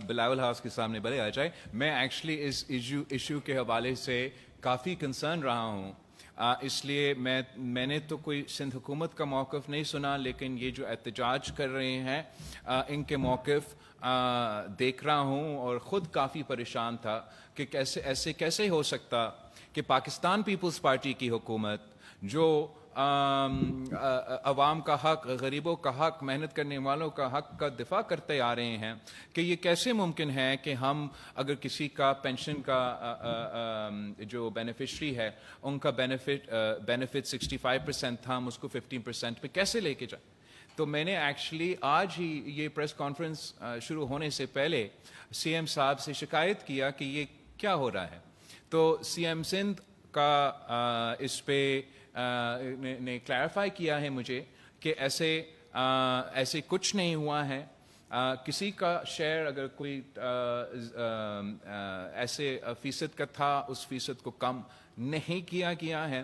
Bilawal house کے سامنے بھلے آ جائے. میں ایکچولی اس ایشو کے حوالے سے کافی کنسرن رہا ہوں. اس لیے میں نے تو کوئی سندھ حکومت کا موقف نہیں سنا، لیکن یہ جو احتجاج کر رہے ہیں ان کے موقف دیکھ رہا ہوں اور خود کافی پریشان تھا کہ ایسے کیسے ہو سکتا کہ پاکستان پیپلز پارٹی کی حکومت جو عوام کا حق، غریبوں کا حق، محنت کرنے والوں کا حق کا دفاع کرتے آ رہے ہیں، کہ یہ کیسے ممکن ہے کہ ہم اگر کسی کا پینشن کا جو بینیفیشری ہے ان کا بینیفٹ 65% تھا، ہم اس کو 15% پہ کیسے لے کے جائیں. تو میں نے ایکچولی آج ہی یہ پریس کانفرنس شروع ہونے سے پہلے سی ایم صاحب سے شکایت کیا کہ یہ کیا ہو رہا ہے. تو سی ایم سندھ کا اس پہ نے کلیریفائی کیا ہے مجھے کہ ایسے کچھ نہیں ہوا ہے. کسی کا شیئر اگر کوئی ایسے فیصد کا تھا، اس فیصد کو کم نہیں کیا گیا ہے.